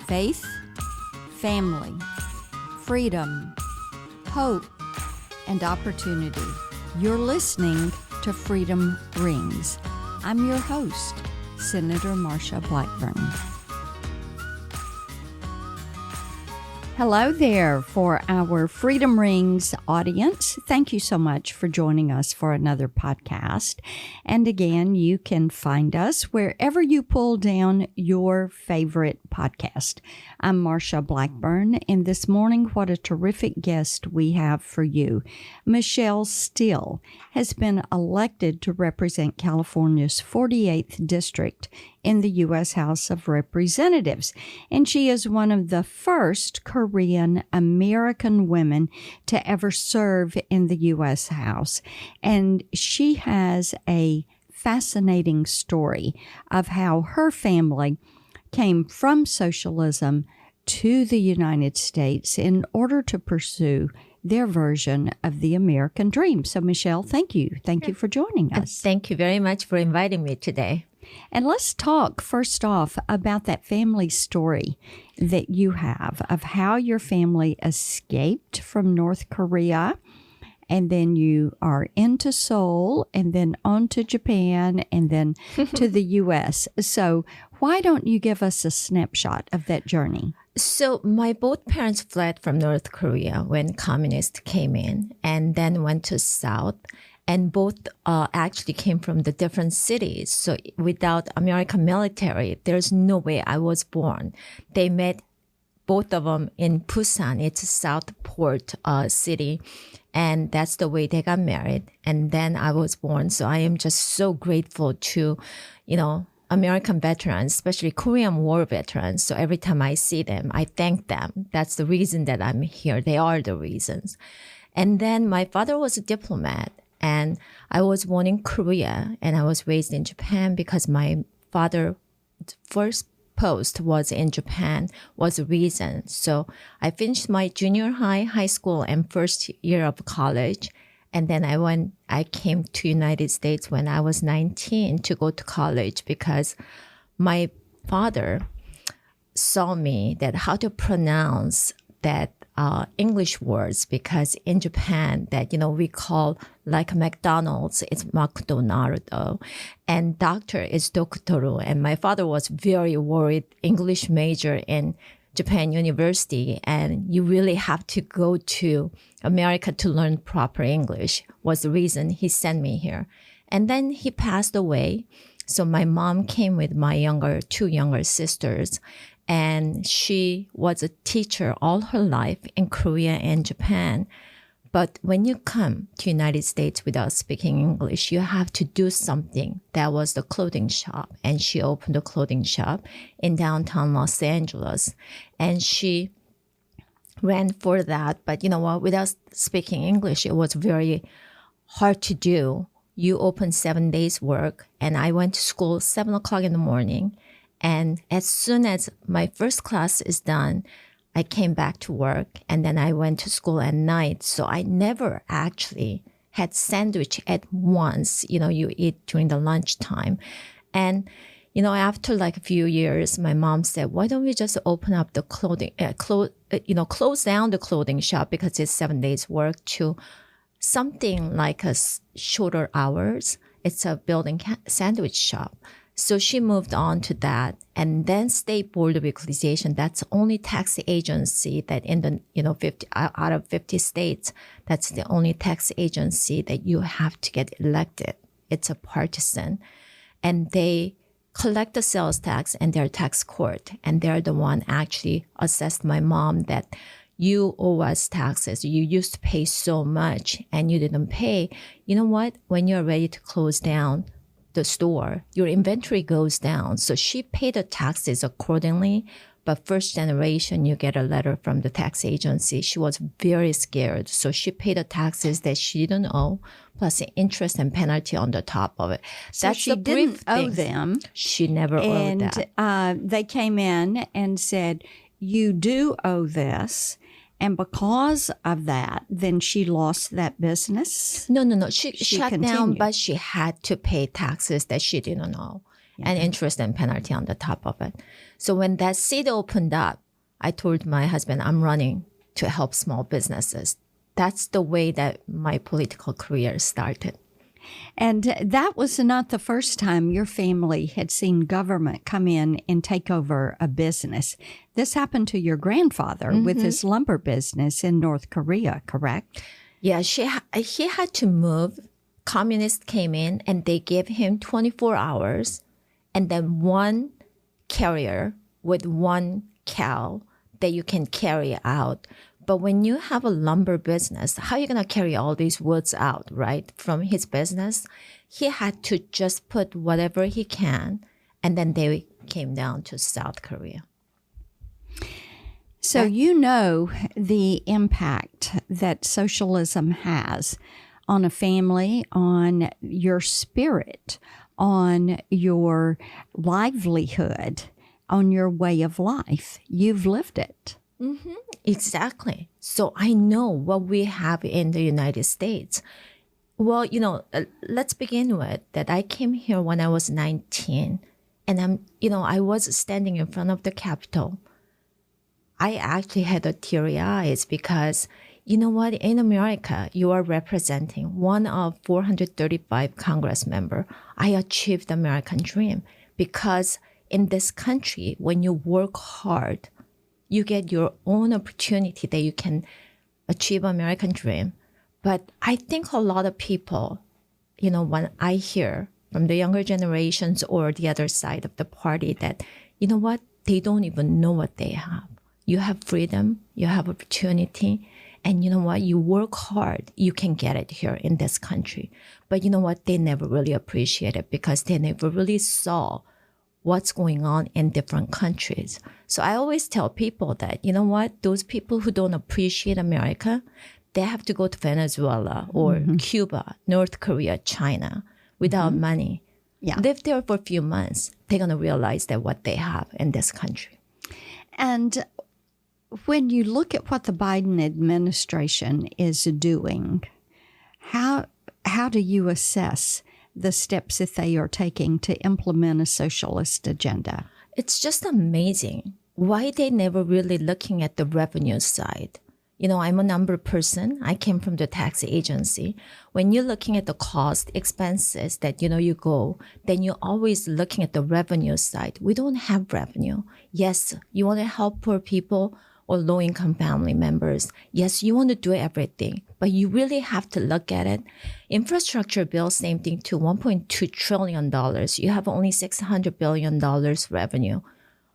faith, family, freedom, hope, and opportunity. You're listening to Freedom Rings. I'm your host, Senator Marsha Blackburn. Hello there for our Freedom Rings audience. Thank you so much for joining us for another podcast. And again, you can find us wherever you pull down your favorite podcast. I'm Marsha Blackburn, and this morning, what a terrific guest we have for you. Michelle Steele has been elected to represent California's 48th District in the U.S. House of Representatives, and she is one of the first Korean American women to ever serve in the U.S. House. And she has a fascinating story of how her family came from socialism to the United States in order to pursue their version of the American dream. So, Michelle, thank you. Thank you for joining us. Thank you very much for inviting me today. And let's talk first off about that family story that you have of how your family escaped from North Korea, and then you are into Seoul, and then on to Japan, and then to the U.S. So why don't you give us a snapshot of that journey? So my both parents fled from North Korea when communists came in and then went to South. And both actually came from the different cities. So without American military, there's no way I was born. They met both of them in Busan. It's a Southport city. And that's the way they got married. And then I was born. So I am just so grateful to, American veterans, especially Korean War veterans. So every time I see them, I thank them. That's the reason that I'm here. They are the reasons. And then my father was a diplomat. And I was born in Korea and I was raised in Japan because my father's first post was in Japan was the reason. So I finished my junior high school and first year of college. And then I came to United States when I was 19 to go to college because my father saw me that how to pronounce that English words, because in Japan that, we call like McDonald's, it's McDonaldo, and doctor is doktoru. And my father was very worried, English major in Japan University, and you really have to go to America to learn proper English was the reason he sent me here. And then he passed away. So my mom came with my two younger sisters. And she was a teacher all her life in Korea and Japan. But when you come to United States without speaking English, you have to do something. That was the clothing shop. And she opened a clothing shop in downtown Los Angeles. And she ran for that. But you know what? Without speaking English, it was very hard to do. You open 7 days work. And I went to school 7 o'clock in the morning. And as soon as my first class is done, I came back to work and then I went to school at night. So I never actually had sandwich at once. You eat during the lunchtime. And, after like a few years, my mom said, why don't we just open up the close down the clothing shop because it's 7 days work to something like a shorter hours. It's a building sandwich shop. So she moved on to that, and then State Board of Equalization. That's the only tax agency that in the 50 out of 50 states. That's the only tax agency that you have to get elected. It's a partisan, and they collect the sales tax and their tax court, and they're the one actually assessed my mom that you owe us taxes. You used to pay so much, and you didn't pay. You know what? When you're ready to close down the store, your inventory goes down. So she paid the taxes accordingly. But first generation, you get a letter from the tax agency. She was very scared. So she paid the taxes that she didn't owe, plus the interest and penalty on the top of it. So she didn't owe them. She never owed that. And they came in and said, you do owe this. And because of that, then she lost that business? No. She shut down, but she had to pay taxes that she didn't know. and interest and penalty on the top of it. So when that seat opened up, I told my husband, I'm running to help small businesses. That's the way that my political career started. And that was not the first time your family had seen government come in and take over a business. This happened to your grandfather with his lumber business in North Korea, correct? Yeah, he had to move. Communists came in and they gave him 24 hours and then one carrier with one cow that you can carry out. But when you have a lumber business, how are you going to carry all these woods out, right? From his business, he had to just put whatever he can, and then they came down to South Korea. So you know the impact that socialism has on a family, on your spirit, on your livelihood, on your way of life. You've lived it. Mm-hmm. Exactly. So I know what we have in the United States. Well, let's begin with that. I came here when I was 19 and I was standing in front of the Capitol. I actually had a teary eyes because you know what? In America, you are representing one of 435 Congress members. I achieved the American dream because in this country, when you work hard, you get your own opportunity that you can achieve American dream. But I think a lot of people, when I hear from the younger generations or the other side of the party that, you know what, they don't even know what they have. You have freedom, you have opportunity, and you know what, you work hard, you can get it here in this country. But you know what, they never really appreciate it because they never really saw what's going on in different countries. So I always tell people that, you know what, those people who don't appreciate America, they have to go to Venezuela or Cuba, North Korea, China without money. Yeah. Live there for a few months. They're going to realize that what they have in this country. And when you look at what the Biden administration is doing, how do you assess the steps that they are taking to implement a socialist agenda? It's just amazing why they never really looking at the revenue side. I'm a number person. I came from the tax agency. When you're looking at the cost, expenses that, you go, then you're always looking at the revenue side. We don't have revenue. Yes, you want to help poor people or low-income family members. Yes, you want to do everything, but you really have to look at it. Infrastructure bill, same thing too, $1.2 trillion. You have only $600 billion revenue.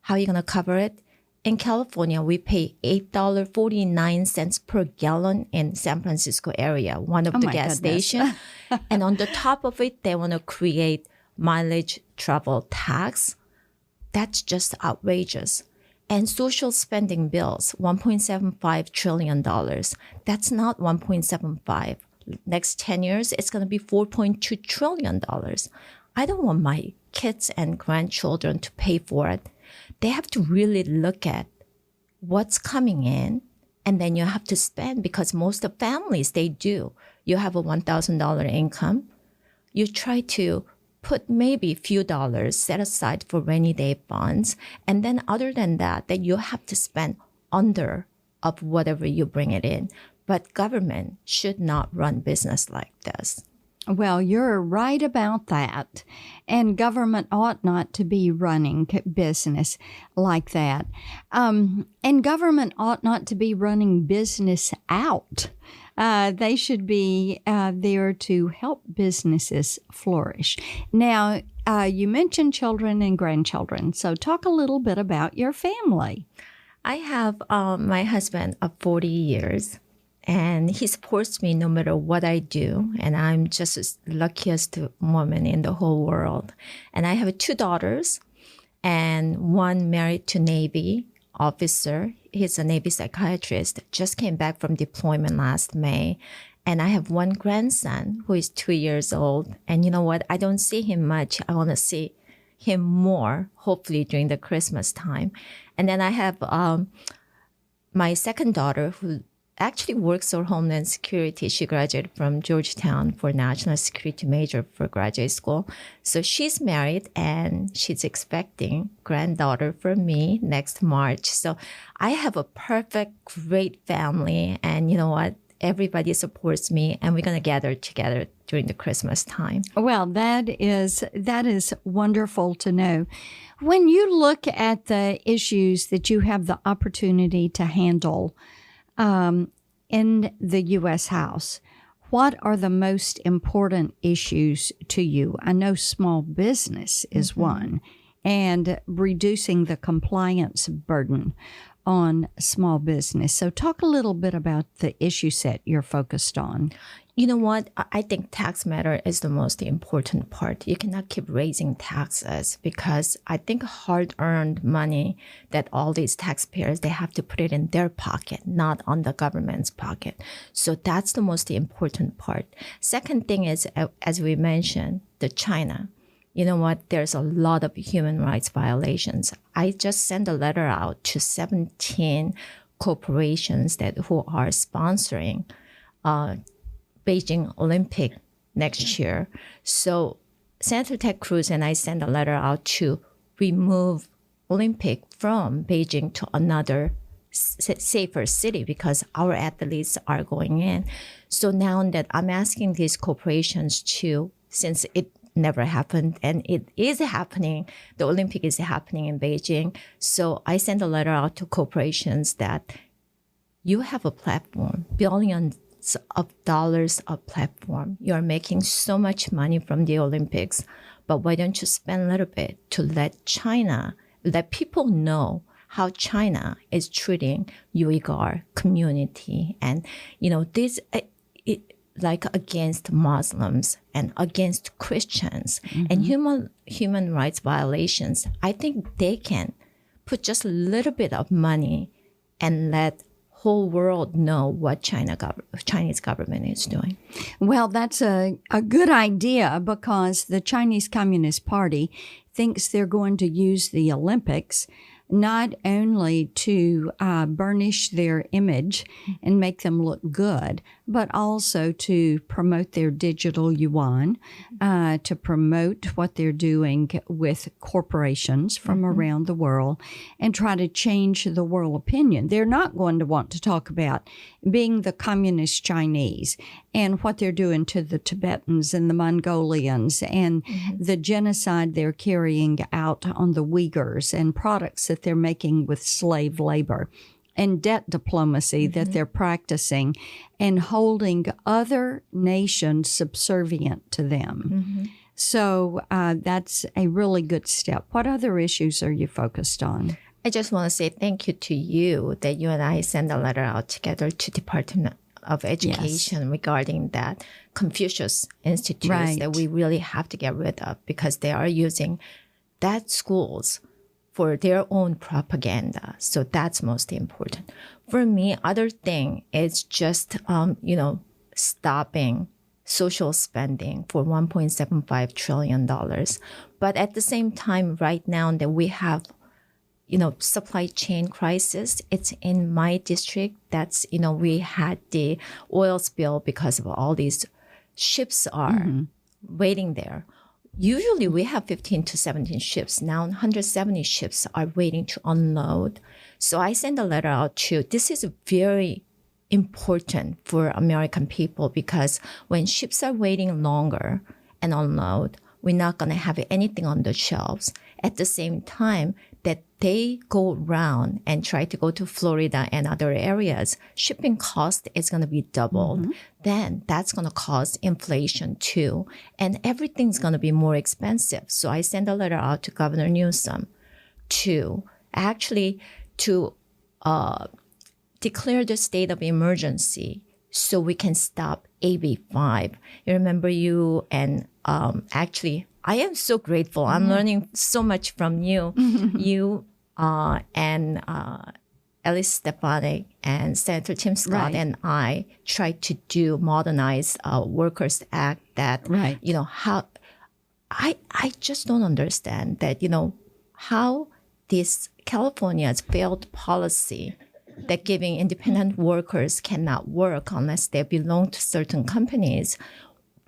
How are you going to cover it? In California, we pay $8.49 per gallon in San Francisco area, one of the gas stations. And on the top of it, they want to create mileage travel tax. That's just outrageous. And social spending bills, $1.75 trillion. That's not 1.75. Next 10 years, it's going to be $4.2 trillion. I don't want my kids and grandchildren to pay for it. They have to really look at what's coming in, and then you have to spend because most of families, they do. You have a $1,000 income. You try to put maybe a few dollars set aside for rainy day funds. And then other than that you have to spend under of whatever you bring it in. But government should not run business like this. Well, you're right about that. And government ought not to be running business like that. And government ought not to be running business out. They should be there to help businesses flourish. Now, you mentioned children and grandchildren. So talk a little bit about your family. I have my husband of 40 years. And he supports me no matter what I do. And I'm just the luckiest woman in the whole world. And I have 2 daughters and one married to Navy officer. He's a Navy psychiatrist, just came back from deployment last May. And I have one grandson who is 2 years old. And you know what? I don't see him much. I want to see him more, hopefully during the Christmas time. And then I have my second daughter who actually works for Homeland Security. She graduated from Georgetown for national security major for graduate school. So she's married and she's expecting granddaughter for me next March. So I have a perfect, great family. And you know what? Everybody supports me and we're going to gather together during the Christmas time. Well, that is wonderful to know. When you look at the issues that you have the opportunity to handle in the U.S. House, what are the most important issues to you? I know small business is one, and reducing the compliance burden on small business. So talk a little bit about the issue set you're focused on. You know what? I think tax matter is the most important part. You cannot keep raising taxes because I think hard-earned money that all these taxpayers, they have to put it in their pocket, not on the government's pocket. So that's the most important part. Second thing is, as we mentioned, the China. You know what? There's a lot of human rights violations. I just sent a letter out to 17 corporations who are sponsoring Beijing Olympic next year. So Senator Ted Cruz and I sent a letter out to remove Olympic from Beijing to another safer city because our athletes are going in. So now that I'm asking these corporations to, since it never happened and it is happening, the Olympic is happening in Beijing. So I sent a letter out to corporations that you have a platform, billions of dollars of platform. You're making so much money from the Olympics, but why don't you spend a little bit to let people know how China is treating Uyghur community and, you know, this, like against Muslims and against Christians and human rights violations. I think they can put just a little bit of money and let whole world know what Chinese government is doing. Well, that's a good idea because the Chinese Communist Party thinks they're going to use the Olympics not only to burnish their image and make them look good, but also to promote their digital yuan, to promote what they're doing with corporations from around the world and try to change the world opinion. They're not going to want to talk about being the communist Chinese and what they're doing to the Tibetans and the Mongolians and the genocide they're carrying out on the Uyghurs and products that they're making with slave labor and debt diplomacy that they're practicing and holding other nations subservient to them. So that's a really good step. What other issues are you focused on? I just want to say thank you to you that you and I sent a letter out together to Department of Education regarding that Confucius Institutes that we really have to get rid of because they are using that schools for their own propaganda. So that's most important. For me, other thing is just, stopping social spending for $1.75 trillion. But at the same time, right now that we have, supply chain crisis, it's in my district. That's, we had the oil spill because of all these ships are waiting there. Usually we have 15 to 17 ships. Now 170 ships are waiting to unload. So I send a letter out to, this is very important for American people because when ships are waiting longer and unload, we're not going to have anything on the shelves. At the same time that they go around and try to go to Florida and other areas, shipping cost is going to be doubled. Then that's going to cause inflation too. And everything's going to be more expensive. So I sent a letter out to Governor Newsom to declare the state of emergency so we can stop AB5. You remember you and I am so grateful. I'm learning so much from you. You and Ellis Stefanik and Senator Tim Scott and I tried to modernize Workers Act that, how I just don't understand that, how this California's failed policy that giving independent workers cannot work unless they belong to certain companies,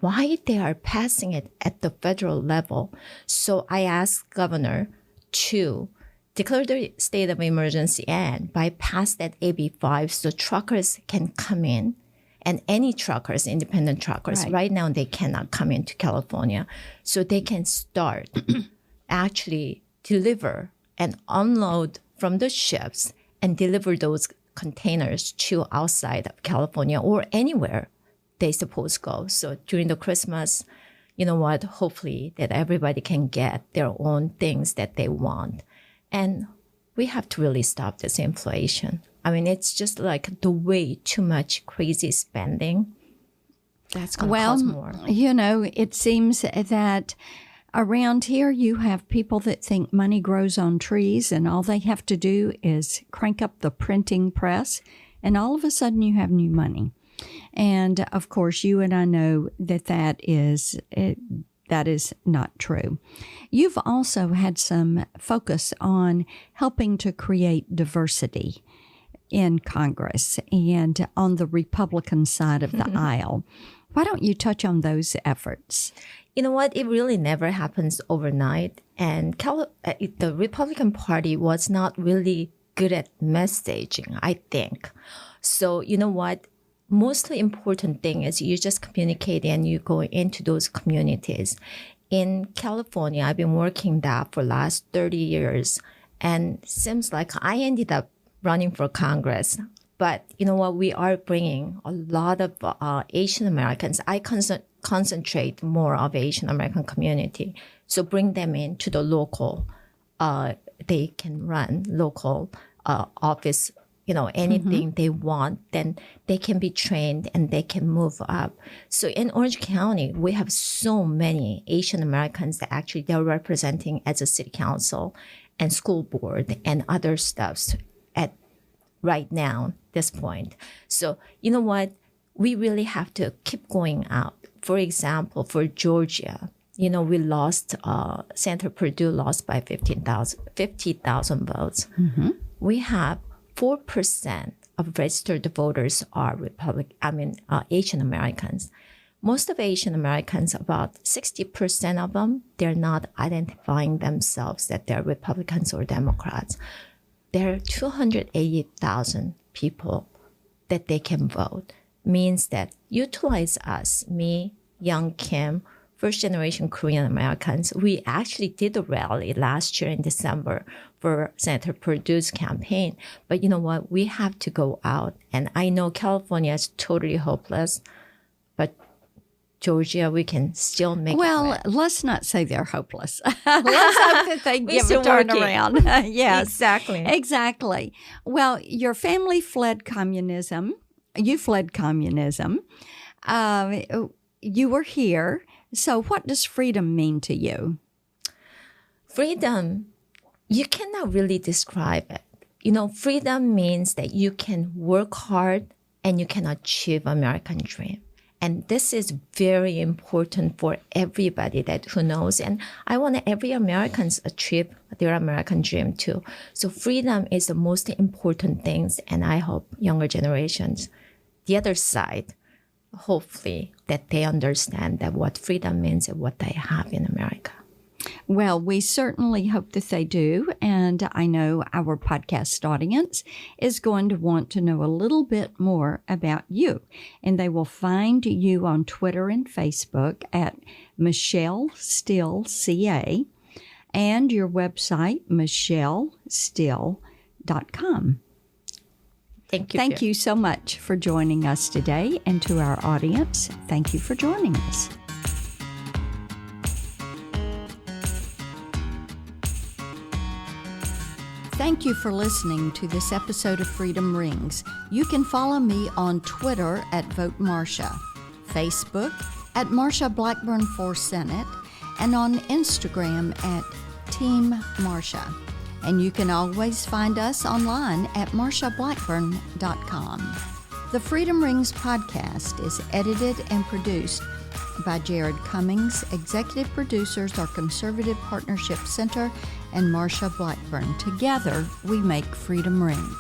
why they are passing it at the federal level. So I asked governor to declare the state of emergency and bypass that AB5 so truckers can come in. And any truckers, independent truckers, right now they cannot come into California. So they can start actually deliver and unload from the ships and deliver those containers to outside of California or anywhere they suppose go. So during the Christmas, you know what, hopefully that everybody can get their own things that they want. And we have to really stop this inflation. I mean, it's just like the way too much crazy spending. That's going to cause more. You know, it seems that around here you have people that think money grows on trees and all they have to do is crank up the printing press and all of a sudden you have new money. And of course, you and I know that that is not true. You've also had some focus on helping to create diversity in Congress and on the Republican side of the aisle. Why don't you touch on those efforts? You know what? It really never happens overnight. And the Republican Party was not really good at messaging, I think. So, you know what? Mostly important thing is you just communicate and you go into those communities. In California, I've been working that for the last 30 years. And seems like I ended up running for Congress. But you know what? We are bringing a lot of Asian Americans. I concentrate more of Asian American community. So bring them into the local, they can run local office, you know, anything they want, then they can be trained and they can move up. So in Orange County, we have so many Asian Americans that actually they're representing as a city council and school board and other stuffs at right now, this point. So you know what? We really have to keep going out. For example, for Georgia, you know, we lost, Senator Perdue lost by 50,000 votes. We have 4% of registered voters are Asian Americans. Most of Asian Americans, about 60% of them, they're not identifying themselves that they're Republicans or Democrats. There are 280,000 people that they can vote. Means that utilize us, me, Young Kim, first-generation Korean Americans. We actually did a rally last year in December for Senator Perdue's campaign. But you know what? We have to go out. And I know California is totally hopeless, but Georgia, we can still make it. Well, let's not say they're hopeless. Let's hope that they give a turnaround. Yes. Exactly. Well, your family fled communism. You fled communism. You were here. So what does freedom mean to you? Freedom, you cannot really describe it. You know, freedom means that you can work hard and you can achieve American dream. And this is very important for everybody who knows. And I want every American to achieve their American dream too. So freedom is the most important things. And I hope younger generations, the other side, hopefully that they understand that what freedom means and what they have in America. Well, we certainly hope that they do. And I know our podcast audience is going to want to know a little bit more about you. And they will find you on Twitter and Facebook at Michelle Still CA and your website, michellestill.com. Thank you. Thank you so much for joining us today. And to our audience, thank you for joining us. Thank you for listening to this episode of Freedom Rings. You can follow me on Twitter at Vote Marsha, Facebook at Marsha Blackburn for Senate, and on Instagram at Team Marsha. And you can always find us online at marshablackburn.com. The Freedom Rings podcast is edited and produced by Jared Cummings. Executive producers are Conservative Partnership Center and Marsha Blackburn. Together, we make Freedom Ring.